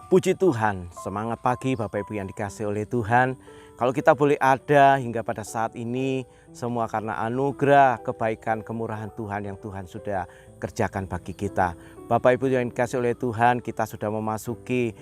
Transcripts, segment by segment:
Puji Tuhan, semangat pagi Bapak Ibu yang dikasihi oleh Tuhan. Kalau kita boleh ada hingga pada saat ini, semua karena anugerah, kebaikan, kemurahan Tuhan yang Tuhan sudah kerjakan bagi kita. Bapak Ibu yang dikasihi oleh Tuhan, kita sudah memasuki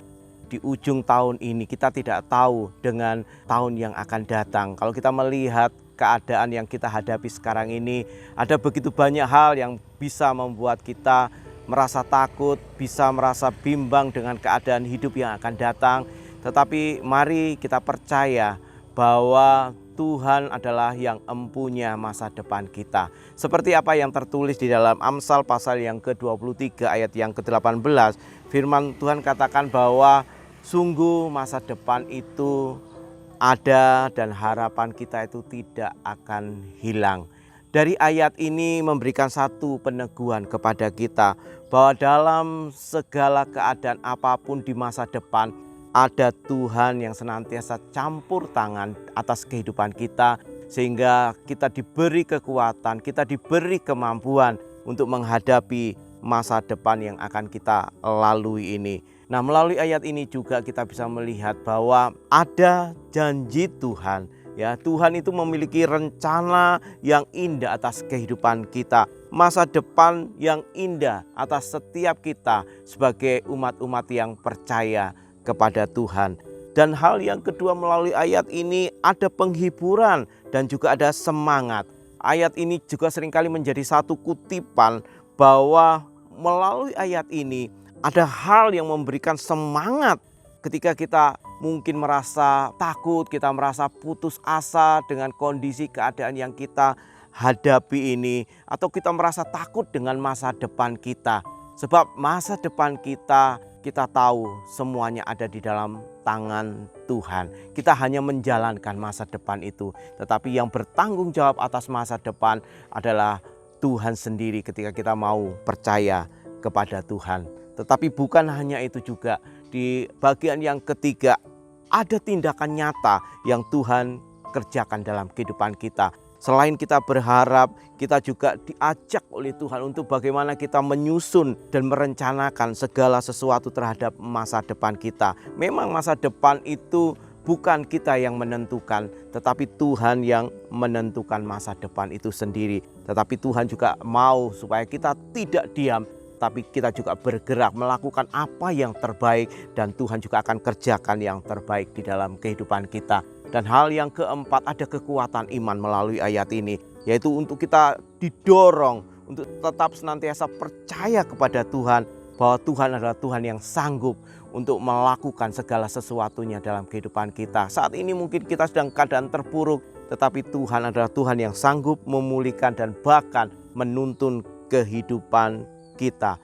di ujung tahun ini. Kita tidak tahu dengan tahun yang akan datang. Kalau kita melihat keadaan yang kita hadapi sekarang ini, ada begitu banyak hal yang bisa membuat kita merasa takut, bisa merasa bimbang dengan keadaan hidup yang akan datang. Tetapi mari kita percaya bahwa Tuhan adalah yang empunya masa depan kita. Seperti apa yang tertulis di dalam Amsal pasal yang ke-23 ayat yang ke-18. Firman Tuhan katakan bahwa sungguh masa depan itu ada dan harapan kita itu tidak akan hilang. Dari ayat ini memberikan satu peneguhan kepada kita bahwa dalam segala keadaan apapun di masa depan ada Tuhan yang senantiasa campur tangan atas kehidupan kita, sehingga kita diberi kekuatan, kita diberi kemampuan untuk menghadapi masa depan yang akan kita lalui ini. Nah, melalui ayat ini juga kita bisa melihat bahwa ada janji Tuhan. Ya, Tuhan itu memiliki rencana yang indah atas kehidupan kita, masa depan yang indah atas setiap kita sebagai umat-umat yang percaya kepada Tuhan. Dan hal yang kedua, melalui ayat ini ada penghiburan dan juga ada semangat. Ayat ini juga seringkali menjadi satu kutipan bahwa melalui ayat ini ada hal yang memberikan semangat ketika kita mungkin merasa takut, kita merasa putus asa dengan kondisi keadaan yang kita hadapi ini, atau kita merasa takut dengan masa depan kita. Sebab masa depan kita tahu semuanya ada di dalam tangan Tuhan. Kita hanya menjalankan masa depan itu, tetapi yang bertanggung jawab atas masa depan adalah Tuhan sendiri ketika kita mau percaya kepada Tuhan. Tetapi bukan hanya itu juga, di bagian yang ketiga ada tindakan nyata yang Tuhan kerjakan dalam kehidupan kita. Selain kita berharap, kita juga diajak oleh Tuhan untuk bagaimana kita menyusun dan merencanakan segala sesuatu terhadap masa depan kita. Memang masa depan itu bukan kita yang menentukan, tetapi Tuhan yang menentukan masa depan itu sendiri. Tetapi Tuhan juga mau supaya kita tidak diam, tapi kita juga bergerak melakukan apa yang terbaik, dan Tuhan juga akan kerjakan yang terbaik di dalam kehidupan kita. Dan hal yang keempat, ada kekuatan iman melalui ayat ini, yaitu untuk kita didorong untuk tetap senantiasa percaya kepada Tuhan, bahwa Tuhan adalah Tuhan yang sanggup untuk melakukan segala sesuatunya dalam kehidupan kita. Saat ini mungkin kita sedang keadaan terpuruk, tetapi Tuhan adalah Tuhan yang sanggup memulihkan dan bahkan menuntun kehidupan kita.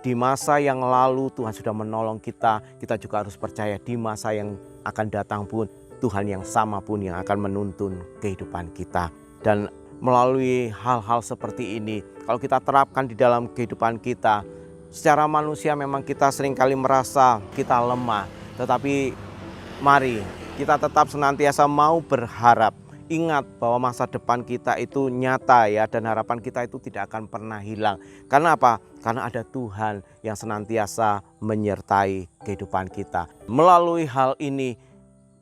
Di masa yang lalu Tuhan sudah menolong kita, kita juga harus percaya di masa yang akan datang pun Tuhan yang sama pun yang akan menuntun kehidupan kita. Dan melalui hal-hal seperti ini, kalau kita terapkan di dalam kehidupan kita, secara manusia memang kita seringkali merasa kita lemah, tetapi mari kita tetap senantiasa mau berharap. Ingat bahwa masa depan kita itu nyata ya, dan harapan kita itu tidak akan pernah hilang. Karena apa? Karena ada Tuhan yang senantiasa menyertai kehidupan kita. Melalui hal ini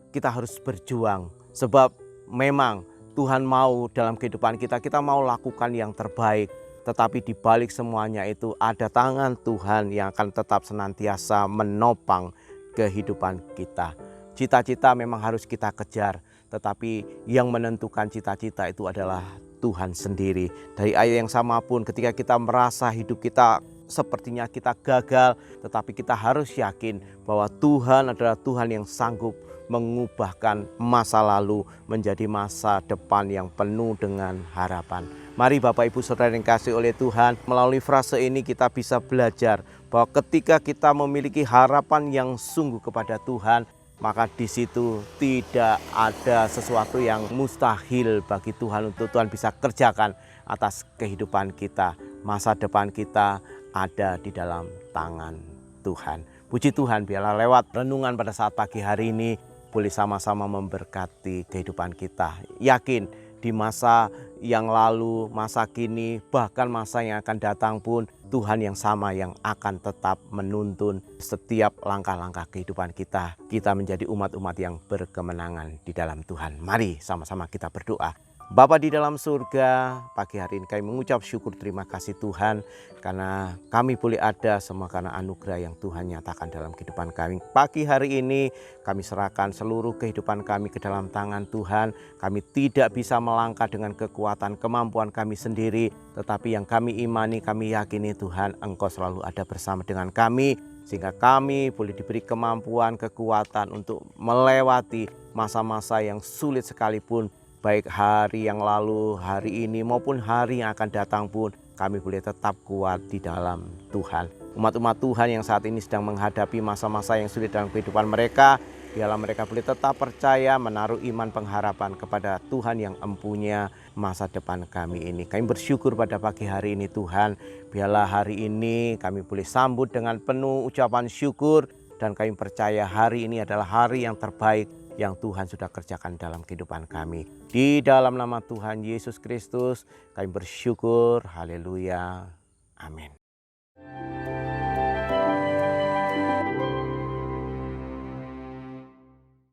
kita harus berjuang, sebab memang Tuhan mau dalam kehidupan kita mau lakukan yang terbaik. Tetapi di balik semuanya itu ada tangan Tuhan yang akan tetap senantiasa menopang kehidupan kita. Cita-cita memang harus kita kejar, tetapi yang menentukan cita-cita itu adalah Tuhan sendiri. Dari ayat yang sama pun, ketika kita merasa hidup kita sepertinya kita gagal, tetapi kita harus yakin bahwa Tuhan adalah Tuhan yang sanggup mengubahkan masa lalu menjadi masa depan yang penuh dengan harapan. Mari Bapak Ibu Saudara yang kasih oleh Tuhan, melalui frase ini kita bisa belajar bahwa ketika kita memiliki harapan yang sungguh kepada Tuhan, maka di situ tidak ada sesuatu yang mustahil bagi Tuhan untuk Tuhan bisa kerjakan atas kehidupan kita. Masa depan kita ada di dalam tangan Tuhan. Puji Tuhan, biarlah lewat renungan pada saat pagi hari ini boleh sama-sama memberkati kehidupan kita. Yakin di masa yang lalu, masa kini, bahkan masa yang akan datang pun Tuhan yang sama yang akan tetap menuntun setiap langkah-langkah kehidupan kita. Kita menjadi umat-umat yang berkemenangan di dalam Tuhan. Mari sama-sama kita berdoa. Bapa di dalam surga, pagi hari ini kami mengucap syukur terima kasih Tuhan karena kami boleh ada semua karena anugerah yang Tuhan nyatakan dalam kehidupan kami. Pagi hari ini kami serahkan seluruh kehidupan kami ke dalam tangan Tuhan. Kami tidak bisa melangkah dengan kekuatan kemampuan kami sendiri, tetapi yang kami imani, kami yakini Tuhan Engkau selalu ada bersama dengan kami, sehingga kami boleh diberi kemampuan, kekuatan untuk melewati masa-masa yang sulit sekalipun. Baik hari yang lalu, hari ini maupun hari yang akan datang pun kami boleh tetap kuat di dalam Tuhan. Umat-umat Tuhan yang saat ini sedang menghadapi masa-masa yang sulit dalam kehidupan mereka, biarlah mereka boleh tetap percaya, menaruh iman pengharapan kepada Tuhan yang empunya masa depan kami ini. Kami bersyukur pada pagi hari ini Tuhan, biarlah hari ini kami boleh sambut dengan penuh ucapan syukur dan kami percaya hari ini adalah hari yang terbaik yang Tuhan sudah kerjakan dalam kehidupan kami. Di dalam nama Tuhan Yesus Kristus kami bersyukur. Haleluya. Amin.